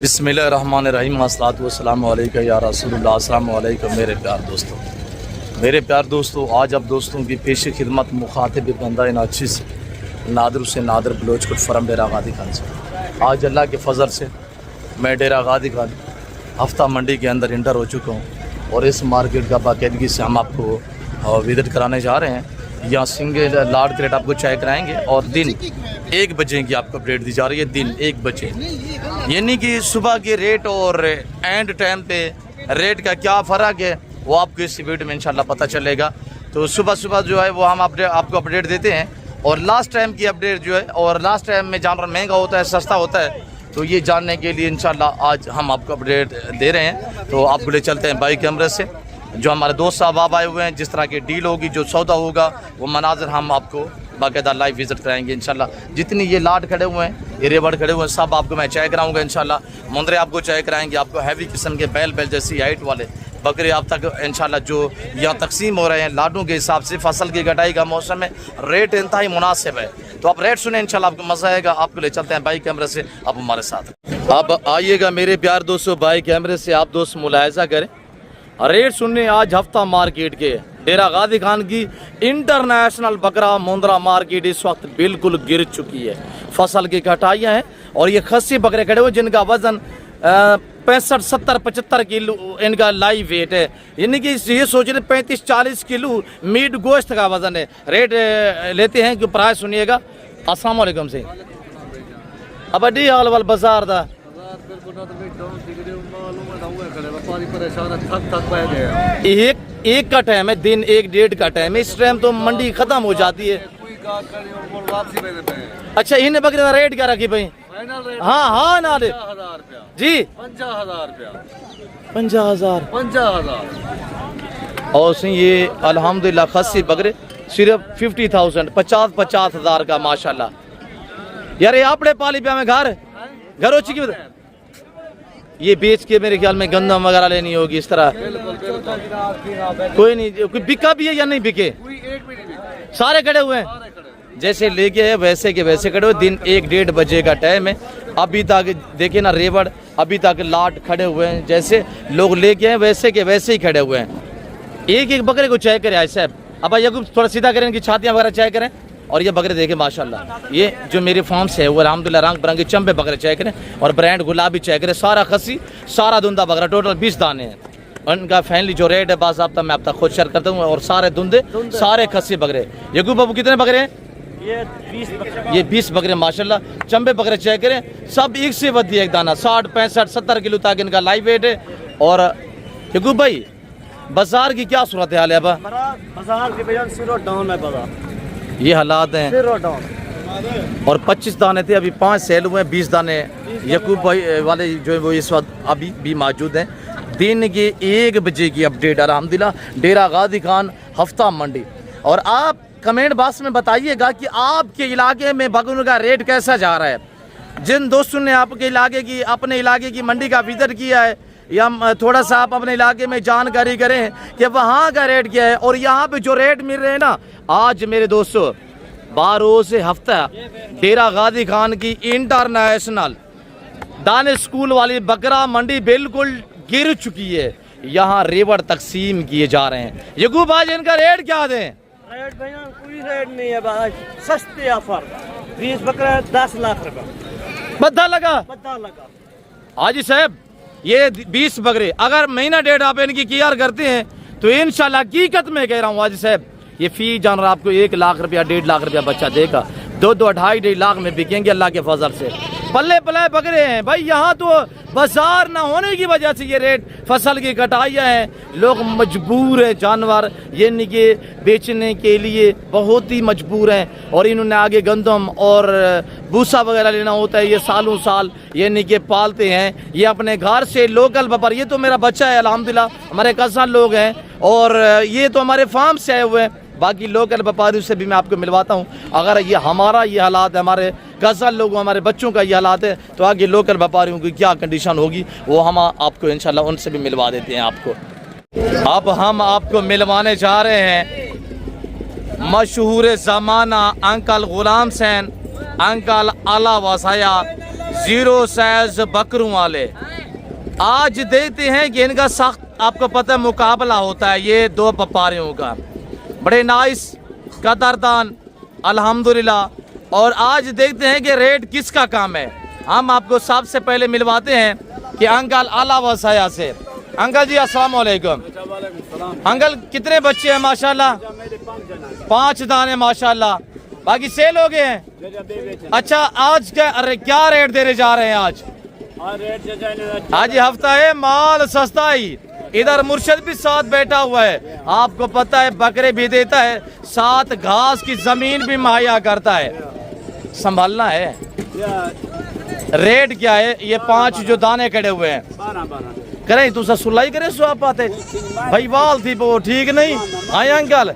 बिस्मिल्लाहिर्रहमानिर्रहीम अस्सलातु वस्सलामु अलैका या रसूलुल्लाह। अस्सलामु अलैकुम मेरे प्यार दोस्तों, आज अब दोस्तों की पेश खिदमत मुखातिब बंदा नाची से नादर से नादर बलोचकोट फरम डेरा गादी खान से। आज अल्लाह के फजल से मैं डेरा गादी खान हफ्ता मंडी के अंदर इंटर हो चुका हूँ और इस मार्केट का बाकायदगी से हम आपको विजिट कराने जा रहे हैं। यहाँ सिंगल लार्ड क्रेट आपको चाय कराएंगे और दिन 1 बजे की आपको अपडेट दी जा रही है। दिन 1 बजे यानी कि सुबह के रेट और एंड टाइम पे रेट का क्या फ़र्क है वो आपको इस वीडियो में इंशाल्लाह पता चलेगा। तो सुबह जो है वो हम आपको अपडेट देते हैं और लास्ट टाइम की अपडेट जो है, और लास्ट टाइम में जानवर महंगा होता है सस्ता होता है, तो ये जानने के लिए इंशाल्लाह आज हम आपको अपडेट दे रहे हैं। तो आपको ले चलते हैं बाई कैमरे से, जो हमारे दोस्त साहब आप आए हुए हैं, जिस तरह की डील होगी, जो सौदा होगा, वो मनाजर हम आपको बाकायदा लाइव विजिट कराएंगे इंशाल्लाह। जितनी ये लाट खड़े हुए हैं, ये रेबड़ खड़े हुए हैं, सब आपको मैं चाय कराऊंगा इंशाल्लाह। मुंदरे आपको चाय कराएंगे, आपको हैवी किस्म के बैल जैसी हाइट वाले बकरे आप तक इंशाल्लाह जो यहाँ तकसीम हो रहे हैं लाडों के हिसाब से। फसल की कटाई का मौसम है, रेट इंतहाई मुनासिब है। तो आप रेट सुने इंशाल्लाह, आपको मज़ा आएगा। आपको ले चलते हैं बाई कैमरे से, आप हमारे साथ अब आइएगा मेरे प्यार दोस्तों। बाई कैमरे से आप दोस्त मुलाहिजा करें, रेट सुनने आज हफ्ता मार्केट के डेरा गादी खान की इंटरनेशनल बकरा मुंद्रा मार्केट इस वक्त बिल्कुल गिर चुकी है। फसल की कटाइयाँ हैं और ये खस्सी बकरे खड़े हुए जिनका वजन 65, 70, 75 किलो इनका लाइव वेट है। यानी कि ये सोच रहे 35-40 किलो मीट गोश्त का वजन है। रेट लेते हैं कि प्राइस सुनिएगा। अस्सलाम वालेकुम से अब अड्डी हाल वाल बाजार दा एक का टाइम है, दिन 1-1.5 का टाइम है। इस टाइम तो मंडी खत्म हो जाती है। अच्छा इन्हें बकरे का रेट क्या रखी भाई? हाँ ना जी 50,000 और ये अल्हम्दुलिल्लाह खस्सी बकरे सिर्फ 50,000 50,000 का माशाल्लाह। यार ये आपने पाली पे हमें घर हो चुकी, ये बेच के मेरे ख्याल में गंदम वगैरह लेनी होगी इस तरह। कोई नहीं, कोई बिका भी है या नहीं बिके? सारे खड़े हुए हैं, जैसे लेके है वैसे के वैसे खड़े हुए। दिन 1-1.5 बजे का टाइम है। अभी तक देखे ना रेवड़, अभी तक लाट खड़े हुए हैं, जैसे लोग लेके हैं वैसे के वैसे ही खड़े हुए हैं। एक बकरे को चाय करें साहब। अब यकूब थोड़ा सीधा करें, इनकी छातियाँ वगैरह चाय करें। और ये बकरे देखे माशाल्लाह, ये जो मेरे फार्म से है वो अल्हम्दुलिल्लाह रंग बिरंगे चंबे बकरे चाय करें और ब्रांड गुलाबी चाय करें। सारा खस्सी सारा धुंदा बकरा, टोटल 20 दाने हैं। उनका फाइनली जो रेट है बाज़ाब्ता मैं अब तक खुद शेयर करता हूँ। और सारे धुंधे सारे खस्सी बकरे। यकूब बाबू कितने बकरे हैं? ये 20 बकरे माशाल्लाह चंबे बकरे चेक करें, सब एक से बढ़ एक दाना 60, 65, 70 किलो तक इनका लाइव वेट है। और यकूब भाई बाजार की क्या सूरत हाल है? बाजार की वजह से डाउन है बाजार, ये हालात हैं। और 25 दाने थे, अभी 5 सेल हुए हैं। 20 दाने यकूब भाई वाले जो है वो इस वक्त अभी भी मौजूद हैं। दिन के 1 बजे की अपडेट अल्हम्दुलिल्लाह डेरा गादी खान हफ्ता मंडी। और आप कमेंट बॉक्स में बताइएगा कि आपके इलाके में बकरों का रेट कैसा जा रहा है। जिन दोस्तों ने आपके इलाके की अपने इलाके की मंडी का विजिट किया है, या थोड़ा सा आप अपने इलाके में जानकारी करें कि वहाँ का रेट क्या है। और यहाँ पे जो रेट मिल रहे हैं ना, आज मेरे दोस्तों 12 से हफ्ता डेरा गादी खान की इंटरनेशनल दाने स्कूल वाली बकरा मंडी बिल्कुल गिर चुकी है। यहाँ रेवड़ तकसीम किए जा रहे हैं। यकूब आज इनका रेट क्या दें? रेट भैया कोई रेट नहीं है, सस्ते ऑफर। 20 बकरा 10 लाख रुपए बद्दा लगा। हाजी साहब ये 20 बकरे अगर महीना 1.5 आप इनकी केयर करते हैं तो इंशाल्लाह हकीकत में कह रहा हूँ हाजी साहब, ये फी जानवर आपको 1 लाख रुपया 1.5 लाख रुपया बच्चा देगा। 2-2, 2.5 लाख में बिकेंगे अल्लाह के फजल से। पल्ले पल्ले बकरे हैं भाई। यहाँ तो बाजार ना होने की वजह से ये रेट, फसल की कटाइयाँ हैं, लोग मजबूर हैं जानवर यानी कि बेचने के लिए बहुत ही मजबूर हैं। और इन्होंने आगे गंदम और भूसा वगैरह लेना होता है, ये सालों साल यानी कि पालते हैं। ये अपने घर से लोकल व्यापार, ये तो मेरा बच्चा है अल्हम्दुलिल्लाह, हमारे कज़न लोग हैं और ये तो हमारे फार्म से आए हुए हैं। बाकी लोकल व्यापारियों से भी मैं आपको मिलवाता हूँ। अगर ये हमारा ये हालात है, हमारे कज़न लोगों, हमारे बच्चों का ये हालात है, तो आगे लोकल व्यापारियों की क्या कंडीशन होगी वो हम आपको इंशाल्लाह उनसे भी मिलवा देते हैं आपको। अब हम आपको मिलवाने जा रहे हैं मशहूर ज़माना अंकल गुलाम सैन, अंकल आला वसाया जीरो साइज बकरों वाले। आज देखते हैं कि इनका सख्त आपको पता है मुकाबला होता है ये दो व्यापारियों का, बड़े नाइस कदरदान अल्हम्दुलिल्लाह। और आज देखते हैं कि रेट किसका काम है। हम आपको सबसे पहले मिलवाते हैं कि अंकल आला वसाया से। अंकल जी अस्सलाम वालेकुम। अंकल कितने बच्चे हैं माशाल्लाह? 5 दाने माशाल्लाह। बाकी सेल हो गए हैं? अच्छा आज क्या रेट देने जा रहे हैं आज? आज हफ्ता है, माल सस्ता ही। इधर मुर्शद भी साथ बैठा हुआ है, आपको पता है बकरे भी देता है, साथ घास की जमीन भी मुहैया करता है। संभालना है। रेट क्या है? ये 5 जो दाने खड़े हुए हैं करें तो सुलाई करे सो आप आते भाई वाल थी वो ठीक नहीं। हाँ अंकल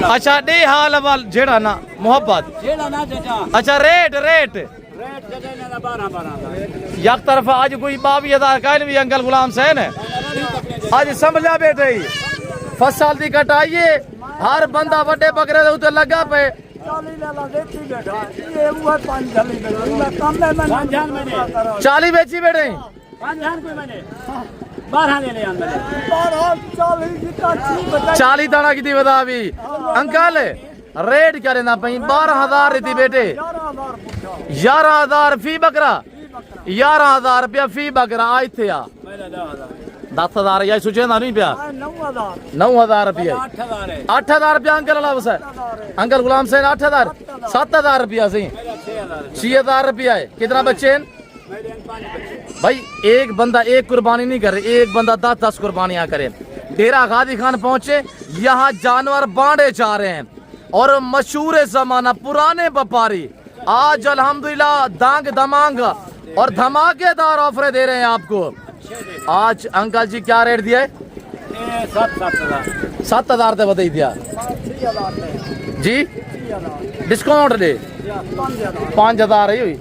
अच्छा डे हाल वाल जेड़ा ना मोहब्बत। अच्छा रेट रेट एक तरफ आज कोई 22,000 का भी अंकल गुलाम सैन है। आज समझा बेटे फसल की कटाइए हर बंदा बड़े बकरे दे उत्ते लगा पे 40 बेची बेटे 40 दाना की बता भी अंकल रेट क्या लेना पई? 12,000 रीति बेटे 11,000 फी बकरा 11,000 रुपया फी बकरा। आज थे 10,000 या सोचे ना नहीं पिया 9,000 रुपया 8,000 रुपया अंकल अला बस अंकल गुलाम सैन 8,000 7,000 रुपया सही 6,000 रुपया है। कितना बच्चे हैं भाई? एक बंदा एक कुर्बानी नहीं करे, एक बंदा 10-10 कुर्बानियां करे। डेरा गाजी खान पहुंचे, यहाँ जानवर बांटे जा रहे हैं और मशहूर जमाना पुराने व्यापारी आज अल्हम्दुलिल्लाह दांग दमांग और धमाकेदार ऑफर दे रहे हैं आपको। आज अंकल जी क्या रेट दिया है? 7,000 से बताई दिया जी, डिस्काउंट दे 5,000 ही हुई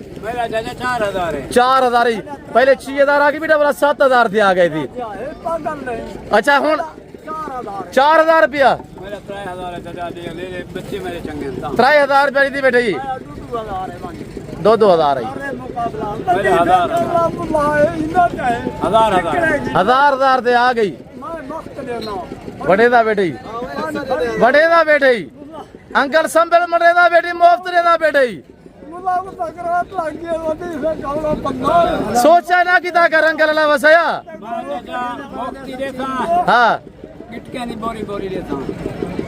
4,000 ही पहले 6,000 आ गई बेटा बोला 7,000 थी आ गई थी। अच्छा हूँ 4,000 रुपया 3,000 रुपया थी बेटे जी 2,000 हजार दे आ गई बड़े दा बेटे बड़े दा बेटे अंकल संभल मरे दा बेटी मुफ्त देना बेटे सोचा ना कि कर अंकल अल्लाह वसाया। हाँ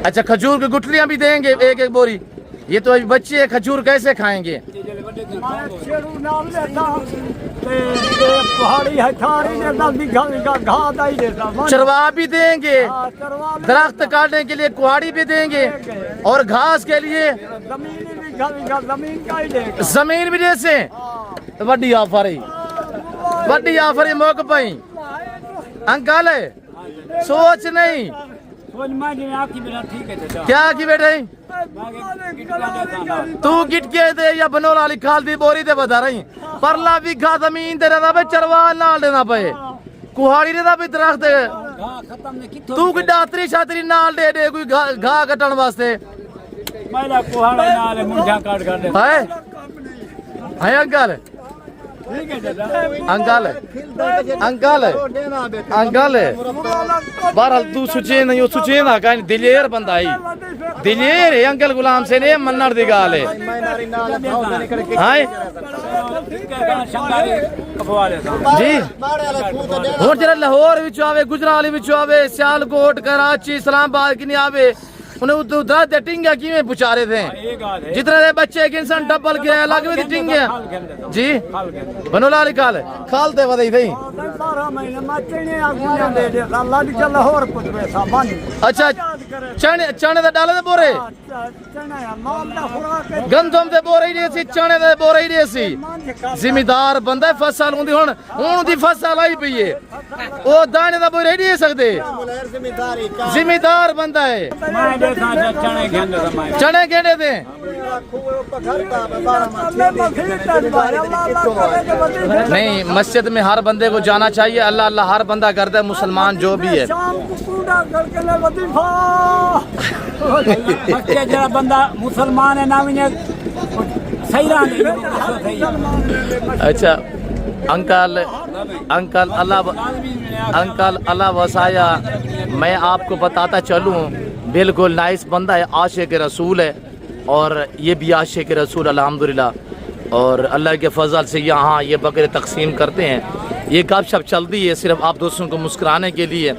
अच्छा खजूर की गुठलियां भी देंगे 1-1 बोरी। ये तो अभी बच्चे हैं, खजूर कैसे खाएंगे? चरवा भी देंगे, दरख्त काटने के लिए कुहाड़ी भी देंगे और घास के लिए जमीन भी जैसे वड्डी ऑफर ही मौके पाई अंकल सोच नहीं क्या की बेटे तू गिट के दे या बनोला वाली खाल दी बोरी दे बता रही परला भी घा जमीन दे रहा पे चरवा नाल देना पे कुहाड़ी दे भी दरख्त तू की दातरी छातरी नाल दे दे कोई घा कटन वास्ते है अंकल अंकल अंकल अंकल बहरहाल तू सुचे नहीं सुचे ना कहीं दिलेर बंदा ही दिलेर है अंकल गुलाम से ने मन्नर दी गाल है जी और जरा लाहौर विच आवे गुजरात विच आवे सियालकोट कराची इस्लामाबाद की नहीं आवे उन्हें उधर दे टिंगे किवें पुछा रहे थे जितने बच्चे के इंसान डबल के अलग में टिंगे जी बनोला निकाल खाल दे बधाई थी। अच्छा चने चने दे डाले दे बोरे गंदम दे बोरे ही सी चने दे बोरे ही सी जिम्मेदार बंदा फसल हुंदी हुन दी फसल आई पई है ओ दाने दा बोरे नहीं सकदे जिम्मेदार बंदा है चने गेंडे दे नहीं मस्जिद में हर बंदे को जाना चाहिए। अल्लाह अल्लाह हर बंदा करता है मुसलमान जो भी है बच्चे जरा बंदा मुसलमान है ना भी सही रहा। अच्छा अंकल अंकल अल्लाह वसाया, मैं आपको बताता चलूँ, बिल्कुल नाइस बंदा है, आशिक रसूल है, और ये भी आशिक रसूल अल्हम्दुलिल्लाह। और अल्लाह के फजल से यहाँ ये बकरे तकसीम करते हैं। ये गपशप चलती है सिर्फ आप दोस्तों को मुस्कुराने के लिए,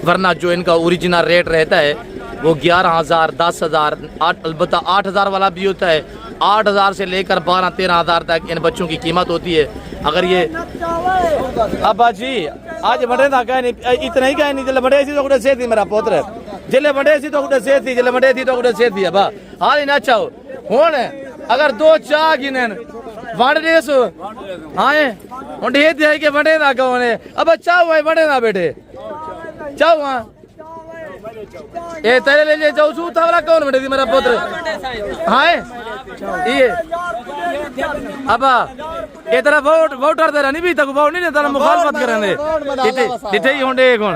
वरना जो इनका ओरिजिनल रेट रहता है वो 11,000, 10,000, अलबत्ता 8,000 वाला भी होता है। 8,000 से लेकर 12-13 हज़ार तक इन बच्चों की कीमत होती है। अगर ये अब्बा जी आज बड़े ना कह नहीं, इतना ही कह नहीं, जल्द बड़े सी तो कुछ से थी मेरा पोत्र, जल्द बड़े सी तो कुछ से थी, जल्द बड़े थी तो कुछ से थी। अब्बा हाल ही ना चाहो हुन अगर 2 चाह गिनन वंड दे सो हाँ हुन ये थे कि बड़े ना कहो ने अब चाहो है बड़े ना बेटे चाहो। हाँ ये तेरे ले ले जाओ सूता वाला कौन बेटे थी मेरा पुत्र हाँ ये अब ये तेरा वोटर तेरा नहीं भी तक वोट नहीं तेरा मुखालफत करने दिठे ही होंडे कौन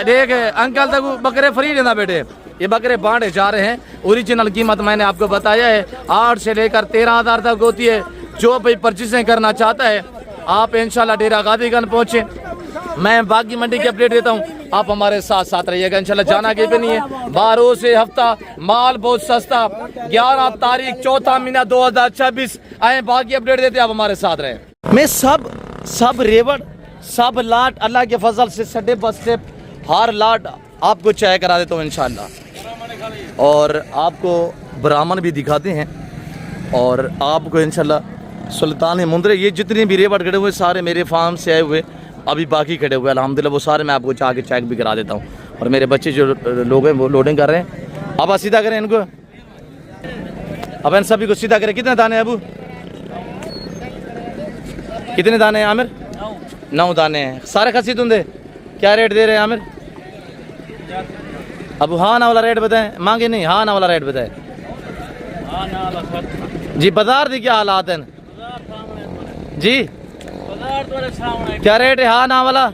देख अंकल तक बकरे फ्री देना बेटे। ये बकरे बांटे जा रहे हैं। ओरिजिनल कीमत मैंने आपको बताया है 8 से लेकर 13,000 तक होती है। जो भाई परचेसिंग करना चाहता है आप इंशाल्लाह डेरा गादीगंज पहुँचे। मैं बागी मंडी की अपडेट देता हूँ, आप हमारे साथ साथ रहिएगा इंशाल्लाह। जाना कहीं पे नहीं है। 12 से हफ्ता माल बहुत सस्ता। 11 तारीख 4था महीना 2026 आए बाकी अपडेट देते आप हमारे साथ रहे। मैं सब रेवड़ सब लाट अल्लाह के फजल से सडे बस से हर लाट आपको चाय करा देता हूँ इंशाल्लाह। और आपको ब्राह्मण भी दिखाते हैं और आपको इंशाल्लाह सुल्तान मुंदरे ये जितने भी रेवड़ खड़े हुए सारे मेरे फार्म से आए हुए अभी बाकी खड़े हुए अल्हम्दुलिल्लाह, वो सारे मैं आपको चाह के चेक भी करा देता हूँ। और मेरे बच्चे जो लोग हैं वो लोडिंग कर रहे हैं। अब सीधा करें इनको, अब इन सभी को सीधा करें। कितने दाने हैं अबू, कितने दाने हैं आमिर? 9 दाने हैं सारे खसी धुंधे। क्या रेट दे रहे हैं आमिर? अब हाँ ना वाला रेट बताएं, मांगे नहीं हाँ ना वाला रेट बताएं जी। बाजार दी क्या हालात हैं जी? क्या रेट है हाँ ना वाला?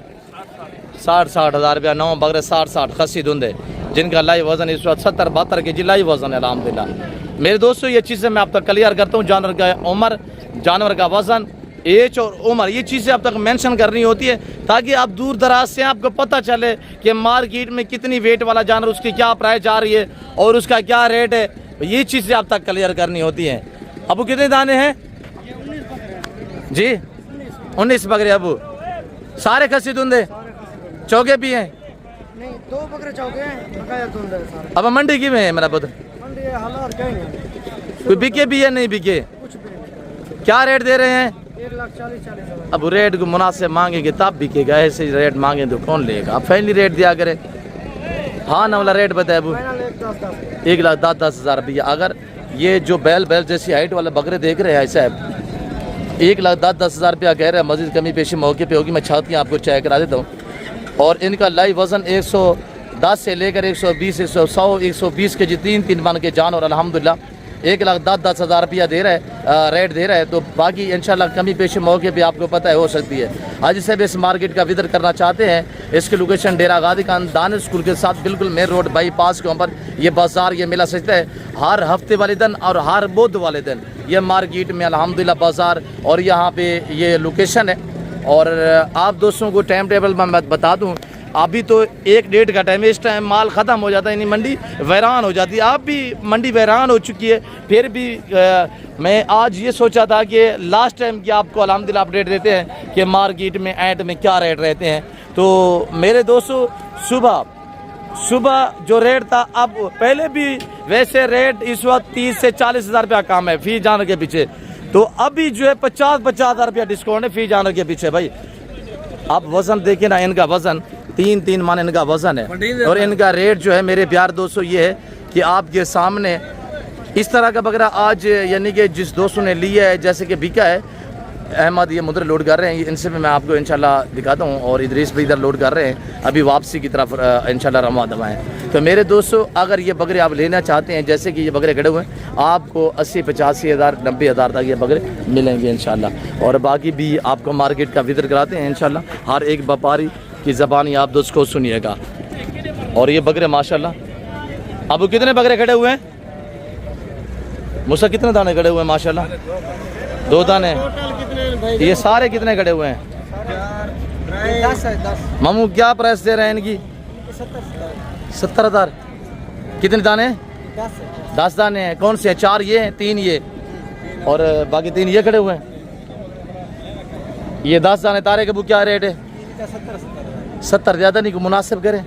60 हज़ार रुपया 9 बकरे 60 खसी धुंधे जिनका लाइव वजन इस वक्त 70-72 के जी लाइव वजन है अल्हम्दुलिल्लाह। मेरे दोस्तों ये चीज़ें मैं अब तक क्लियर करता हूँ। जानवर का उम्र, जानवर का वजन, एज और उम्र, ये चीज़ें अब तक मेंशन करनी होती है ताकि आप दूर दराज से आपको पता चले कि मार्केट में कितनी वेट वाला जानवर उसकी क्या प्राइस जा रही है और उसका क्या रेट है। ये चीज़ें अब तक क्लियर करनी होती हैं। अबू कितने दाने हैं जी? 19 बकरे अबू, सारे खसी धुंधे, चौके भी हैं? नहीं 2 बकरे चौके हैं, बकाया धुंधे सारे। अब मंडी की में है मेरा पुत्र? मंडी हालात कहीं कोई बिके भी है नहीं बिके? कुछ भी। क्या रेट दे रहे हैं? 1,40,000। अब रेट को मुनासिब मांगेंगे तब बिकेगा, ऐसे रेट मांगे तो कौन लेगा? आप फैमिली रेट दिया करें। हाँ ना वाला रेट बताए अबू? 1,10,10 हज़ार रुपया। अगर ये जो बैल जैसी हाइट वाले बकरे देख रहे हैं साहब 1,10,10 हज़ार रुपया कह रहे हैं। मजीद कमी पेशी मौके पे होगी, मैं छाती आपको चेक करा देता हूँ। और इनका लाइव वज़न 110 से लेकर 120, 100, 120 के जी 3 मन के जानवर अल्हम्दुलिल्लाह 1,10,10 हज़ार रुपया दे रहा है, रेट दे रहा है। तो बाकी इंशाल्लाह कमी पेशी मौके पे आपको पता है हो सकती है। आज से भी इस मार्केट का विजिट करना चाहते हैं, इसकी लोकेशन डेरा गादीगंज दानिश स्कूल के साथ बिल्कुल मेन रोड बाईपास के ऊपर ये बाजार ये मेला सजता है हर हफ्ते वाले दिन और हर बुध वाले दिन। ये मार्केट में अल्हम्दुलिल्लाह बाजार और यहाँ पे ये लोकेशन है। और आप दोस्तों को टाइम टेबल मैं बता दूँ, अभी तो 1-1.5 का टाइम, इस टाइम माल ख़त्म हो जाता है, यानी मंडी वैरान हो जाती है। आप भी मंडी वैरान हो चुकी है। फिर भी मैं आज ये सोचा था कि लास्ट टाइम की आपको अल्हम्दुलिल्लाह अपडेट देते हैं कि मार्केट में एंड में क्या रेट रहते हैं। तो मेरे दोस्तों सुबह जो रेट था, अब पहले भी वैसे रेट इस वक्त 30 से 40 हज़ार रुपया कम है फी जानवर के पीछे। तो अभी जो है 50 हज़ार रुपया डिस्काउंट है फी जानवर के पीछे। भाई आप वज़न देखिए ना, इनका वज़न 3 मन इनका वज़न है। और इनका रेट जो है मेरे प्यार दोस्तों ये है कि आपके सामने इस तरह का बकरा आज यानी कि जिस दोस्तों ने लिया है जैसे कि बिका है अहमद, ये मुद्रे लोड कर रहे हैं, इनसे भी मैं आपको इंशाल्लाह दिखाता हूँ। और इदरीस भी इधर लोड कर रहे हैं, अभी वापसी की तरफ इंशाल्लाह रवा दवाएँ। तो मेरे दोस्तों अगर ये बकरे आप लेना चाहते हैं, जैसे कि ये बकरे खड़े हुए हैं, आपको 80-85 हज़ार 90 हज़ार तक ये बकरे मिलेंगे इंशाल्लाह। और बाकी भी आपको मार्केट का विजिट कराते हैं इंशाल्लाह। हर एक व्यापारी की ज़बानी आप दोस्त को सुनिएगा। और ये बकरे माशाल्लाह, अब कितने बकरे खड़े हुए हैं मुझसे, कितने दाने खड़े हुए हैं माशाल्लाह? 2 दाने। ये सारे कितने खड़े हुए हैं? 10 मामू क्या प्राइस दे रहे हैं इनकी? 70,000। कितने दाने? 10 दाने हैं। कौन से हैं? 4 ये हैं, 3 ये, और बाकी 3 ये खड़े हुए हैं। ये 10 दाने तारे के बुक क्या रेट है? 70। ज़्यादा नहीं, को मुनासिब करें।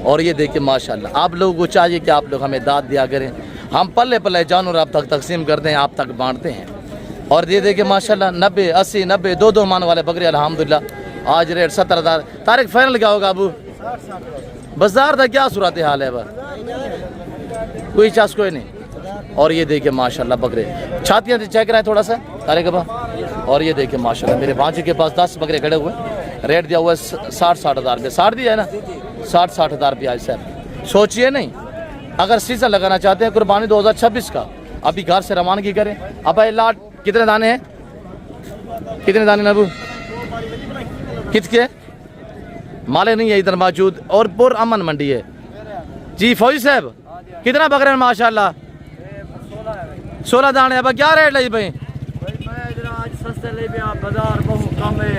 और ये देखिए माशाल्लाह, आप लोगों को चाहिए कि आप लोग हमें दाद दिया करें, हम पल्ले पल्ले जानवर आप तक तकसीम करते हैं, आप तक बांटते हैं। और ये देखिए माशाल्लाह 90, 80, 90, 2 मान वाले बकरे अल्हम्दुलिल्लाह आज रेट 70,000। तारिक फाइनल क्या होगा अबू? बाजार था क्या सूरत हाल है? कोई चास कोई नहीं। और ये देखिए माशाल्लाह बकरे, छातियाँ चेक कराएं थोड़ा सा तारिक अबा। और ये देखिए माशाल्लाह मेरे भांजे के पास 10 बकरे खड़े हुए, रेट दिया हुआ है 60-60 हज़ार रुपये। 60 दिया है ना? 60-60 हज़ार रुपये आज सर। सोचिए नहीं, अगर सीजन लगाना चाहते हैं कुर्बानी 2026 का, अभी घर से रवानगी करें। अब लाट कितने दाने हैं? कितने दाने नबू? कितने माले नहीं है इधर मौजूद, और पुर अमन मंडी है जी। फौजी साहब कितना बकरे हैं माशाल्लाह? 16 दाने। अब क्या रेट लगी भाई? आज सस्ते ले बाजार बहु कम है,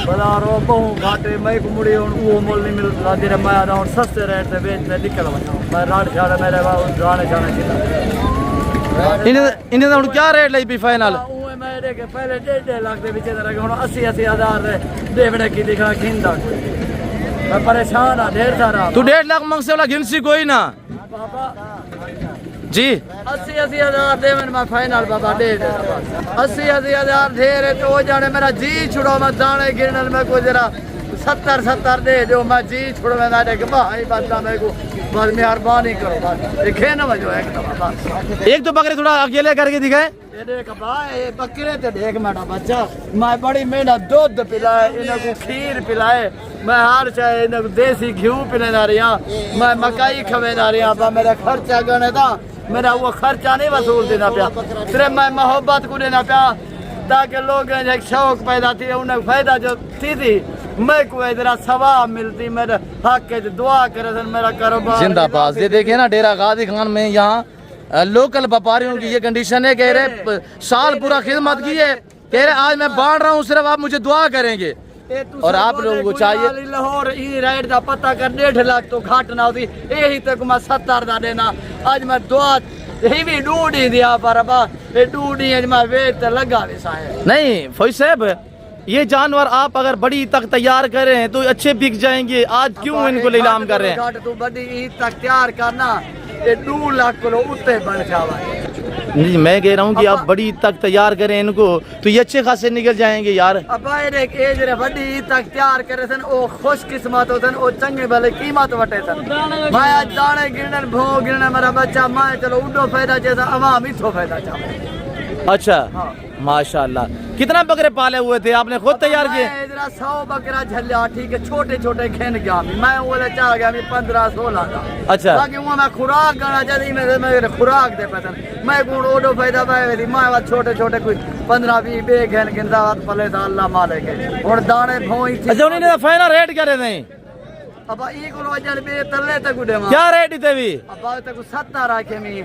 बाजार बहु घाटे। मैं को मुड़ी वो मोल नहीं मिलता दे रहा। मैं आ रहा हूँ सस्ते रेट से बेचने निकल मैं रात छाड़ा मेरे गाने जाने इन्हें तो क्या रेट लगी भी फाइनल? मेरे के पहले 1.5 लाख के पीछे तरह हूँ 80-80 हज़ार देवड़े की दिखा खिंदा। मैं परेशान हाँ ढेर सारा। तू 1.5 लाख मंग से वाला गिनसी कोई ना जी। 80-80 हज़ार देवन में फाइनल बाबा दे 80-80 हज़ार ढेर है तो जाने मेरा जी छुड़ो मैं दाने गिरने में को जरा 70-70 दे जो मैं जी छोड़ में ना देख भाई बंदा मेरे को बस मेहरबानी करो बस देखे ना जो एक तो बकरे थोड़ा अकेले करके दिखाए। देख भाई बकरे तो देख मेरा बच्चा, मैं बड़ी मेहनत दूध पिलाए इन्हें को खीर पिलाए, मैं हर चाहे इन्हें को देसी घी पिला रहा, मैं मकाई खवेदा रहा। मेरा खर्चा गने था, मेरा वो खर्चा नहीं वसूल देना पाया, सिर्फ मैं मोहब्बत को देना पाया ताकि लोग एक शौक पैदा थी, उन्हें फायदा जो थी मैं को इधर सवाब मिलती, मेरे हक के दुआ करे मेरा कारोबार जिंदाबाद। ये देखिए ना डेरा गाजी खान में यहाँ लोकल व्यापारियों की ये कंडीशन है, कह रहे साल पूरा खिदमत की है, कह रहे आज मैं बांट रहा हूँ, सिर्फ आप मुझे दुआ करेंगे। और आप लोगों को चाहिए लाहौर राइड का पता कर 1.5 लाख तो घाट ना होती, यही तक मैं 70 का देना। आज मैं दुआ यही भी डूडी दिया पर डूडी मैं वेट लगा नहीं। फौजी साहब ये जानवर आप अगर बड़ी तक तैयार करें तो अच्छे बिक जाएंगे, आज क्यों इनको नीलाम कर रहे हैं? तू बड़ी ईद तक तैयार करना, ये 2 लाख किलो उत्ते बन जावा। नहीं मैं कह रहा हूँ कि आप बड़ी तक तैयार करें इनको तो ये अच्छे खासे निकल जाएंगे यार। अब बड़ी ईद तक तैयार करे सन ओ खुश किस्मत होते ओ चंगे भले कीमत वटे सन। मैं आज दाने गिरने भो गिरने मेरा बच्चा मैं चलो उडो फायदा जैसा अवाम इथो फायदा चाहे। अच्छा हाँ। माशाल्लाह कितना बकरे पाले हुए थे आपने खुद तैयार किए? 100 बकरा झल्ला ठीक है, छोटे छोटे खेन गया मैं वो चाह गया 15-16 का। अच्छा बाकी वो मैं खुराक गाना चाहती मेरे खुराक दे पता मैं गुण ओडो फायदा पाए मैं छोटे छोटे कोई 15-20 बे खेन गिनता पले था अल्लाह मालिक है और दाने भोई। अच्छा उन्होंने फाइनल रेट करे नहीं? अब ई को वजन बे तले तक उड़े क्या रेट थे भी? अब तक 70 रखे में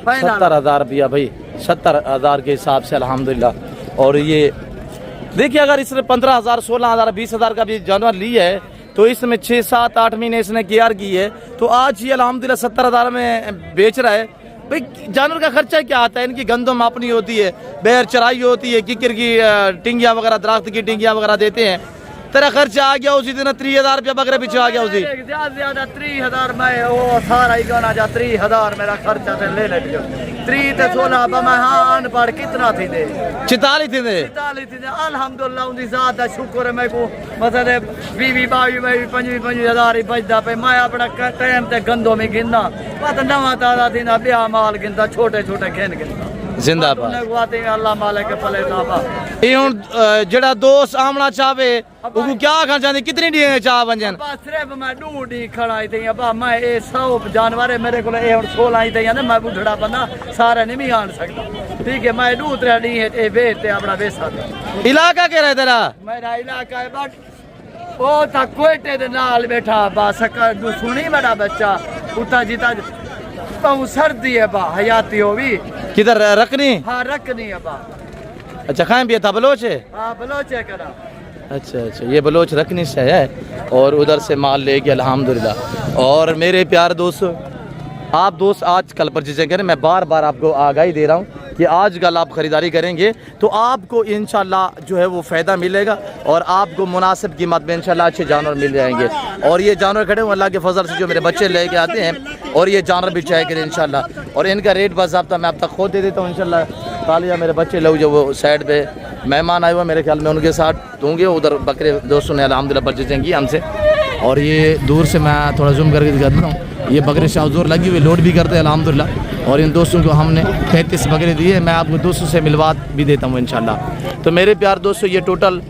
70,000 रुपया भाई, 70,000 के हिसाब से अल्हम्दुलिल्लाह। और ये देखिए अगर इसने 15,000, 16,000, 20,000 का भी जानवर लिया है तो इसमें 6, 7, 8 महीने इसने केयर की है तो आज ये अल्हम्दुलिल्लाह 70,000 में बेच रहा है। भाई जानवर का खर्चा क्या आता है? इनकी गंदम अपनी होती है, बैर चराई होती है, किकर की टिंगियाँ वगैरह, दरख्त की टिंगियाँ वगैरह देते हैं। तेरा खर्चा आ गया उसी दिन 30,000 रुपया बकरे पीछे आ गया उसी ज्यादा 30,000 मैं वो सारा ही गाना जा 30,000 मेरा खर्चा से ले ले 3 ते 16 मैं हाँ अनपढ़ कितना थी दे 44 थी दे अल्हम्दुलिल्लाह उनकी जात दा शुक्र है मैं को मतलब 20-22 25,000 ही बचदा पे मैं अपना टाइम ते गंदो में गिनना पता नवा ताजा थी ना ब्याह माल गिनता छोटे छोटे खेन गिनता। जिंदाबाद अल्लाह मालिक के भले साहबा ये हुन जेड़ा दोस्त आमना चाहे वो क्या खाना चाहते कितनी डी चाह बन सिर्फ मैं 2 डी खड़ा ही थी। अब मैं ये 100 जानवर है मेरे को 16 ही थी मैं बुढ़ा बंदा सारे नहीं आन सकता ठीक है। मैं 2-3 डी है बेचते अपना बेचा। इलाका क्या है तेरा? मेरा इलाका है बट ओ था कोयटे दे नाल बैठा बा सका दू सुनी बड़ा बच्चा उठा जीता पाऊ सर्दी है बा हयाती हो भी किधर रखनी? हाँ रखनी है बा। अच्छा खाएं भी था बलोच है? हाँ बलोच है करा। अच्छा अच्छा ये बलोच रखनी से है और उधर से माल ले गया अल्हम्दुलिल्लाह। और मेरे प्यार दोस्तों आप दोस्त आज कल परचेजिंग करें, मैं बार बार आपको आगाही दे रहा हूँ कि आज कल आप ख़रीदारी करेंगे तो आपको इंशाल्लाह जो है वो फ़ायदा मिलेगा और आपको मुनासिब कीमत में इंशाल्लाह अच्छे जानवर मिल जाएंगे। और ये जानवर खड़े हुए अल्लाह के फजल से जो मेरे बच्चे लेके आते हैं और ये जानवर भी चाहे करें इंशाल्लाह। और इनका रेट बाज़ाब्ता मैं आप तक खुद दे देता हूँ इंशाल्लाह। तालिया मेरे बच्चे लोग जो वो साइड पे मेहमान आए हुए मेरे ख्याल में उनके साथ दूँगे। उधर बकरे दोस्तों ने अल्हम्दुलिल्लाह परचेजिंग की हमसे। और ये दूर से मैं थोड़ा जूम करके दिखाता हूँ, ये बकरे शाहजोर लगी हुई लोड भी करते हैं अल्हम्दुलिल्लाह। और इन दोस्तों को हमने 33 बकरे दिए, मैं आपको दोस्तों से मिलवा भी देता हूँ इंशाल्लाह। तो मेरे प्यार दोस्तों ये टोटल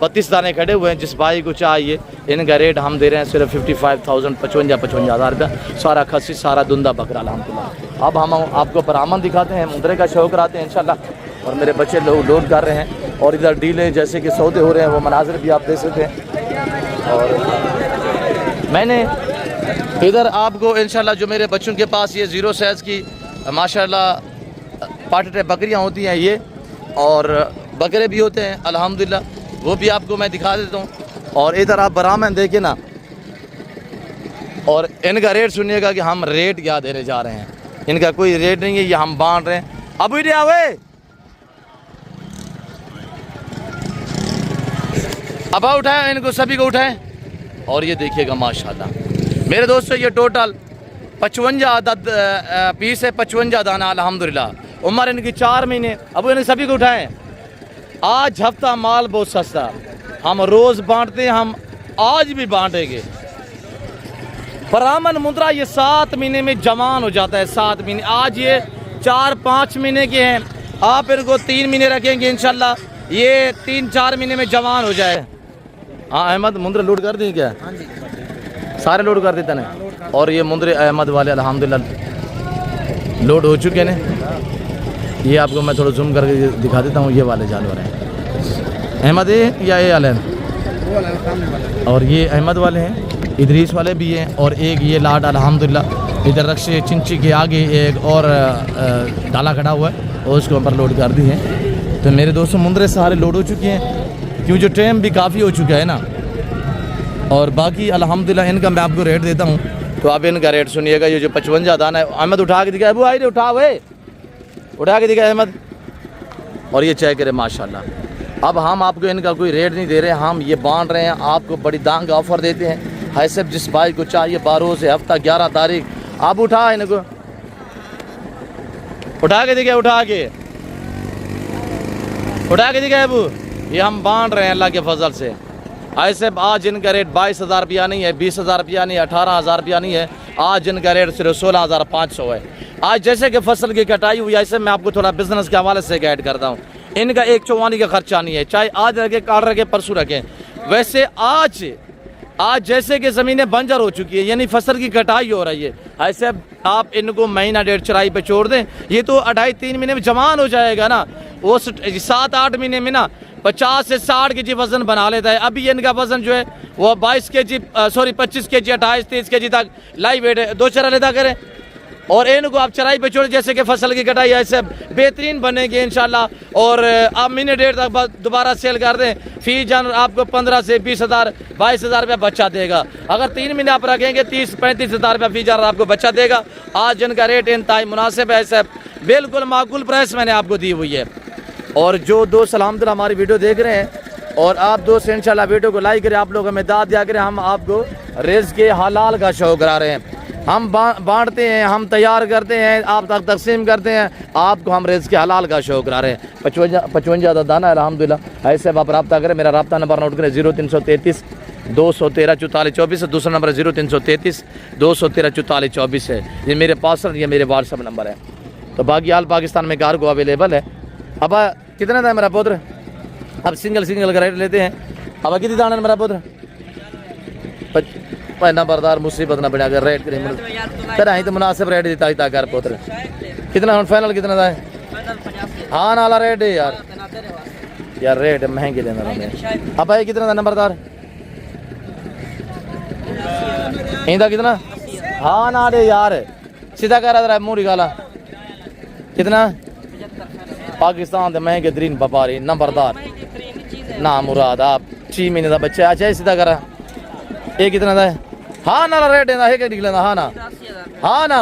32 दाने खड़े हुए हैं। जिस भाई को चाहिए इनका रेट हम दे रहे हैं सिर्फ 55,000 55,000 रुपया, सारा खसी सारा दुंदा बकरा अल्हम्दुलिल्लाह। अब हम आपको बरामद दिखाते हैं, मुंदरे का शौक कराते हैं इंशाल्लाह। और मेरे बच्चे लोग लोड कर रहे हैं और इधर डीले जैसे कि सौदे हो रहे हैं वो मनाजिर भी आप देख सकते हैं। और मैंने इधर आपको इंशाल्लाह जो मेरे बच्चों के पास ये 0 साइज़ की माशाल्लाह पाटे बकरियां होती हैं ये, और बकरे भी होते हैं अल्हम्दुलिल्लाह, वो भी आपको मैं दिखा देता हूँ। और इधर आप बरामद देखिए ना, और इनका रेट सुनिएगा कि हम रेट क्या देने जा रहे हैं। इनका कोई रेट नहीं है, ये हम बांट रहे हैं। अब इधर आवे अब उठाए इनको, सभी को उठाएं। और ये देखिएगा माशाल्लाह मेरे दोस्तों ये टोटल 55 अदद पीस है, 55 दाना अल्हम्दुलिल्लाह। उम्र इनकी 4 महीने। अब इन्हें सभी को उठाएं। आज हफ्ता माल बहुत सस्ता, हम रोज़ बांटते हैं, हम आज भी बांटेंगे। ब्राह्मण मुद्रा ये 7 महीने में जवान हो जाता है, 7 महीने। आज ये 4-5 महीने के हैं, आप इनको 3 महीने रखेंगे इंशाल्लाह ये 3-4 महीने में जवान हो जाए। हाँ अहमद मुंद्रे लोड कर दी क्या? हाँ जी सारे लोड कर देते हैं। और ये मुंद्रे अहमद वाले अल्हम्दुलिल्लाह लोड हो चुके हैं। ये आपको मैं थोड़ा जूम करके दिखा देता हूँ, ये वाले जानवर हैं अहमद या ये वाले हैं, और ये अहमद वाले हैं, इदरीस वाले भी हैं। और एक ये लाड अल्हम्दुलिल्लाह इधर रक्शे चिंची के आगे एक और डाला खड़ा हुआ है और उसके ऊपर लोड कर दी है। तो मेरे दोस्तों मुंद्रे सारे लोड हो चुके हैं क्योंकि जो टाइम भी काफ़ी हो चुका है ना। और बाकी अल्हम्दुलिल्लाह इनका मैं आपको रेट देता हूँ, तो आप इनका रेट सुनिएगा। ये जो 55 दाना है, अहमद उठा के दिखा, अबू आई उठा वे उठा के दिखा अहमद। और ये चेक करें माशाल्लाह। अब हम आपको इनका कोई रेट नहीं दे रहे, हम ये बांट रहे हैं, आपको बड़ी दांग का ऑफ़र देते हैं। है सब जिस भाई को चाहिए 12 से हफ्ता 11 तारीख आप उठा इनको, उठा के दिखे, उठा के दिखे अबू। ये हम बांट रहे हैं अल्लाह के फजल से। ऐसे आज इनका रेट 22,000 रुपया नहीं है, 20,000 रुपया नहीं है, 18,000 रुपया नहीं है। आज इनका रेट सिर्फ 16,500 है। आज जैसे कि फसल की कटाई हुई, ऐसे मैं आपको थोड़ा बिजनेस के हवाले से गाइड करता हूँ। इनका एक चौवानी का खर्चा नहीं है, चाहे आज रखें, काल रखें, परसों रखें। वैसे आज जैसे कि ज़मीनें बंजर हो चुकी है, यानी फसल की कटाई हो रही है, ऐसे आप इनको महीना 1.5 चराई पे छोड़ दें, ये तो 2.5-3 महीने में जवान हो जाएगा ना। वो 7-8 महीने में ना 50 से 60 के जी वज़न बना लेता है। अभी इनका वज़न जो है वो 25 के जी 25 के जी 28-30 के जी तक लाइव वेट है। 2 चरा लेता करें और इनको आप चराई पे छोड़, जैसे कि फसल की कटाई ऐसे बेहतरीन बनेंगे इंशाल्लाह। और आप महीने 1.5 तक दोबारा सेल कर दें, फी जानवर आपको 15 से 20,000 22,000 रुपया बच्चा देगा। अगर 3 महीने आप रखेंगे 30-35,000 रुपया फी जानवर आपको बच्चा देगा। आज इनका रेट इंतहाई मुनासिब है, ऐसे बिल्कुल माकूल प्राइस मैंने आपको दी हुई है। और जो दोस्त अल्हम्दुलिल्लाह हमारी वीडियो देख रहे हैं और आप दोस्त इंशाल्लाह वीडियो को लाइक करें, आप लोग हमें दाद दिया करें। हम आपको रिज़्क़ के हलाल का शौक़ करा रहे हैं, हम बांटते हैं, हम तैयार करते हैं, आप तक तकसीम करते हैं, आपको हम रिज़्क़ के हलाल का शौक़ करा रहे हैं। 55 दाना अल्हम्दुलिल्लाह। ऐसे आप रब्ता करें, मेरा रब्ता नंबर नोट करें 0333 213 44 24। दूसरा नंबर 0333 213 44 24 है। ये मेरे पासवर्ड, ये मेरे व्हाट्सअप नंबर है। तो बाकी हाल पाकिस्तान में कार्गो अवेलेबल है। अब कितना था मेरा पुत्र? अब सिंगल का रेट लेते हैं। अब कितनी दाना मेरा पुत्र? नंबरदार मुसीबत ना बना कर रेट करें तेरा ही तो मुनासिब रेट देता ही कर पुत्र। कितना हम फाइनल कितना था? हाँ नाला रेट है यार रेट महंगे देना। अब भाई कितना था नंबरदार? इंदा कितना? हाँ ना रे यार, सीधा कह रहा मुंह निकाला। कितना? पाकिस्तान के महंगे तरीन व्यापारी नंबरदार ना मुराद आप 6 महीने का बच्चा। अच्छा सीधा करा ये कितना था? हाँ ना रेट है निकला। हाँ ना, हाँ ना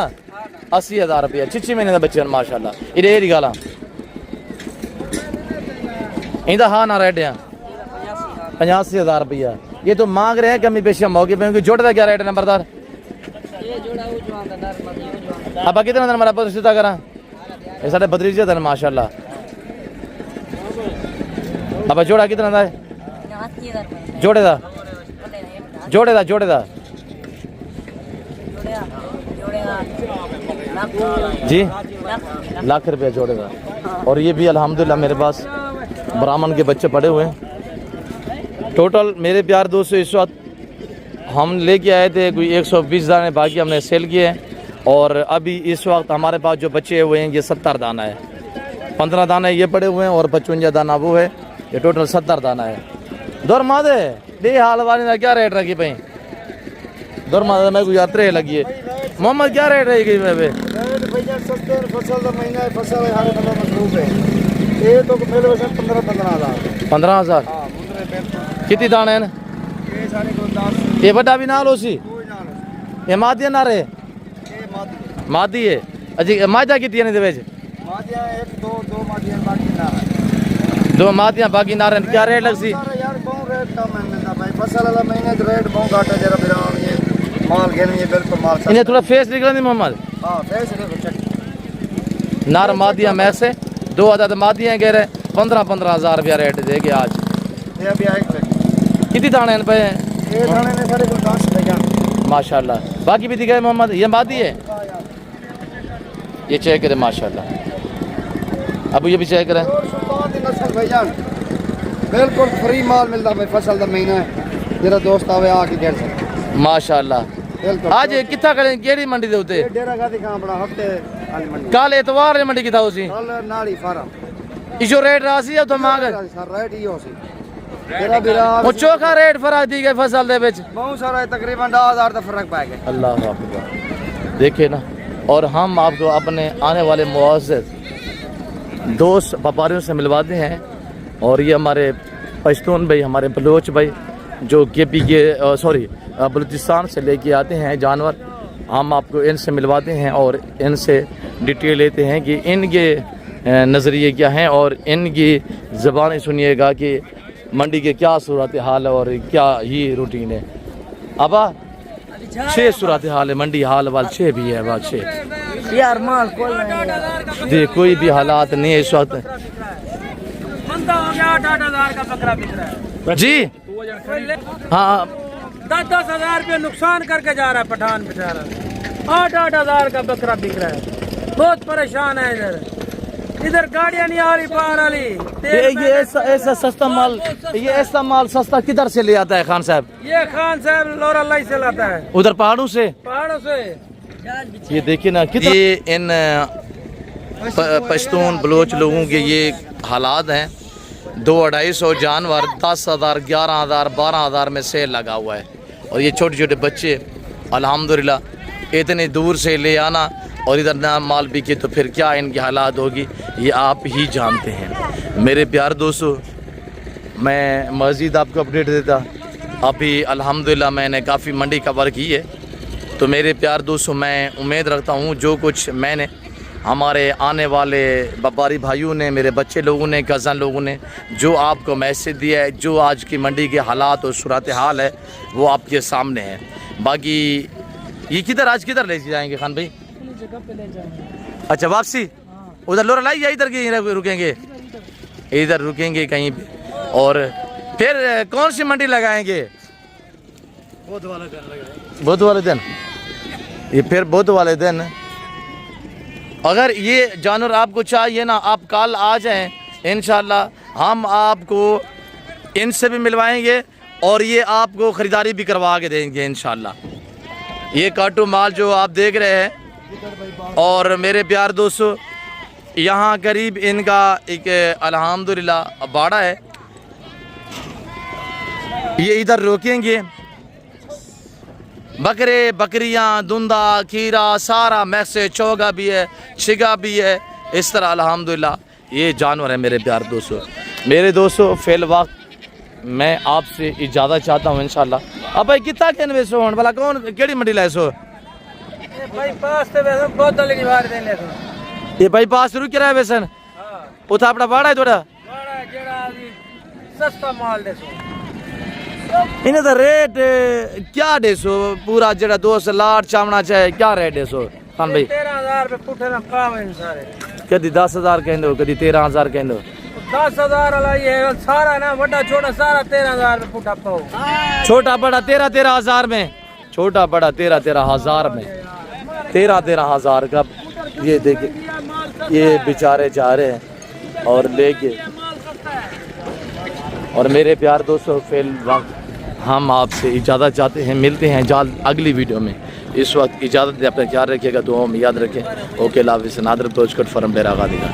80,000 रुपया 6 महीने का बच्चा माशाल्लाह। ये निकाला इंदा। हाँ ना रेट है 85,000 रुपया। ये तो मांग रहे हैं कमी पेशी मौके पे। जोड़े का क्या रेट है नंबरदार? अब कितना दिन मेरा सीधा करा ये साढ़े भतीजे दिन माशाल्लाह। अब जोड़ा कितना था? जोड़े दा जोड़े दा जोड़े दा जी लाख रुपया जोड़े दा। और ये भी अल्हम्दुलिल्लाह मेरे पास ब्राह्मण के बच्चे पड़े हुए हैं। टोटल मेरे प्यार दोस्तों इस वक्त हम लेके आए थे कोई 120 दाने, बाकी हमने सेल किए हैं। और अभी इस वक्त हमारे पास जो बच्चे हुए हैं ये 70 दाना है। 15 दाना ये पड़े हुए हैं और 55 दाना वो है। ये टोटल 70 दाना है। दौर मादे दे हाल वाली का क्या रेट रखी भाई? दौर मादे मैं कोई यात्रा लगी है। मोहम्मद क्या रेट रहेगी भाई? फसल महीना है, फसल हर मतलब मसरूफ है। ये तो मेरे वैसे 15,000 15,000 कितनी दाने हैं? ये बड़ा भी ना लो सी ये मादिया ना रहे मादी है। अच्छा मादा कितनी है? मादिया एक दो मादिया बाकी ना है। 2 मादियाँ बाकी ना रहे। क्या रेट लग सी? यार बहुत रेट कम है मिलता भाई। फसल वाला महीने का रेट बहुत घाटा जरा फिर ये माल घेन ये बिल्कुल माल इन्हें थोड़ा फेस निकला नहीं मोहम्मद? हां फेस देखो नार मादियाँ में से 2 अदद मादियाँ कह रहे 15,000 रुपया रेट देके आज। ये अभी आए कितनी दाने हैं पे? ये दाने ने सारे कुल 10 भैया माशाल्लाह। बाकी भी दिखाए मोहम्मद। ये मादी है, ये चेक करें माशाल्लाह। अब ये भी चेक करें। भाईजान बिल्कुल फ्री माल मिलता है फसल का महीना है। जरा दोस्त आवे आके घेर सकते माशाल्लाह। आज कितना करें केड़ी मंडी दे उते? डेरा गादी कहां बड़ा हफ्ते वाली मंडी। कल एतवार ने मंडी की था उसी कल नाली फार्म इशो रेट रासी है तो मांग सर रेट ही हो सी तेरा बिरा वो चोखा रेट फर्क दी गई फसल दे विच बहुत सारा तकरीबन 10,000 का फर्क पा गया। अल्लाह अकबर। देखे ना। और हम आपको अपने आने वाले मुआज़्ज़िज़ दोस्त व्यापारियों से मिलवाते हैं। और ये हमारे पश्तून भाई, हमारे बलोच भाई जो केपी के बलूचिस्तान से लेके आते हैं जानवर, हम आपको इनसे मिलवाते हैं और इनसे डिटेल लेते हैं कि इनके नज़रिए क्या हैं और इनकी ज़बानें सुनिएगा कि मंडी के क्या सूरत हाल है और क्या ही रूटीन है। अबा 6 सूरत हाल है मंडी हाल वाल 6 भी है बात 6 यार माल कोई नहीं दे कोई भी हालात नहीं है इस वक्त। बंदा हो गया 8,000 का बकरा बिक रहा है जी हाँ 10,000 रुपये नुकसान करके जा रहा है पठान बेचारा। 8,000 का बकरा बिक रहा है। बहुत परेशान है इधर गाड़ियां नहीं आ रही पार वाली। ये ऐसा सस्ता माल, ये ऐसा माल सस्ता किधर से ले आता है खान साहब? ये खान साहब लोरालाई से लाता है, उधर पहाड़ों से। पहाड़ों से। ये देखिए ना कितना ये इन पश्तून बलोच लोगों के ये हालात हैं। 200-250 जानवर 10,000 11,000 12,000 में सेल लगा हुआ है। और ये छोटे छोटे बच्चे अल्हम्दुलिल्लाह इतने दूर से ले आना और इधर ना माल बिके तो फिर क्या इनकी हालात होगी ये आप ही जानते हैं। मेरे प्यार दोस्तों, मैं मज़ीद आपको अपडेट देता। अभी अल्हम्दुलिल्लाह मैंने काफ़ी मंडी कवर की है। तो मेरे प्यार दोस्तों, मैं उम्मीद रखता हूँ जो कुछ मैंने हमारे आने वाले व्यापारी भाइयों ने, मेरे बच्चे लोगों ने, कज़न लोगों ने जो आपको मैसेज दिया है, जो आज की मंडी के हालात और सूरत हाल है वो आपके सामने है। बाकी ये किधर आज किधर ले जाएंगे खान भाई? जगह पे ले जाएंगे। अच्छा वापसी उधर लोरा लाई या इधर के रुकेंगे? इधर रुकेंगे कहीं पे। और फिर कौन सी मंडी लगाएंगे? बुध वाले दिन। ये फिर बुध वाले दिन अगर ये जानवर आपको चाहिए ना, आप कल आ जाएं, इंशाल्लाह हम आपको इनसे भी मिलवाएंगे और ये आपको ख़रीदारी भी करवा के देंगे इंशाल्लाह। ये काटू माल जो आप देख रहे हैं। और मेरे प्यार दोस्तों, यहाँ करीब इनका एक अल्हम्दुलिल्लाह बाड़ा है। ये इधर रोकेंगे बकरे बकरियां दुंदा खीरा सारा मैसे चौगा भी है छिगा भी है। इस तरह अल्हम्दुलिल्लाह ये जानवर है मेरे प्यार दोस्तों। मेरे दोस्तों फिल वक्त मैं आपसे इजाज़त चाहता हूँ इंशाल्लाह। अब भाई कितना कहने सो होने वाला कौन केड़ी मंडी लाए सो भाई पास ते वैसे बोतल नहीं बाहर देने तो ये भाई पास रुक रहा है वैसन हां उथा अपना बाड़ा है थोड़ा बड़ा जेड़ा अभी सस्ता माल दे सो इन्हें तो रेट क्या दे सो पूरा जेड़ा दोस्त लाट चावना चाहे क्या रेट दे सो खान भाई 13,000 रुपए पुठे ना पावन सारे कदी 10,000 कहंदो कदी 13,000 कहंदो 10,000 वाला ये सारा ना बड़ा छोटा सारा 13,000 रुपए पुठा पाओ छोटा बड़ा 13,000 में छोटा बड़ा 13,000 में 13,000 का ये देखिए ये बेचारे जा रहे हैं और लेके। और मेरे प्यार दोस्तों फिल वक्त हम आपसे इजाज़त चाहते हैं मिलते हैं जल्द अगली वीडियो में। इस वक्त इजाज़त दें अपना ख्याल रखिएगा दुआओं में याद रखें। ओके लाफिज़ नादर बलोच कोट फॉरम डेरा गाजी का।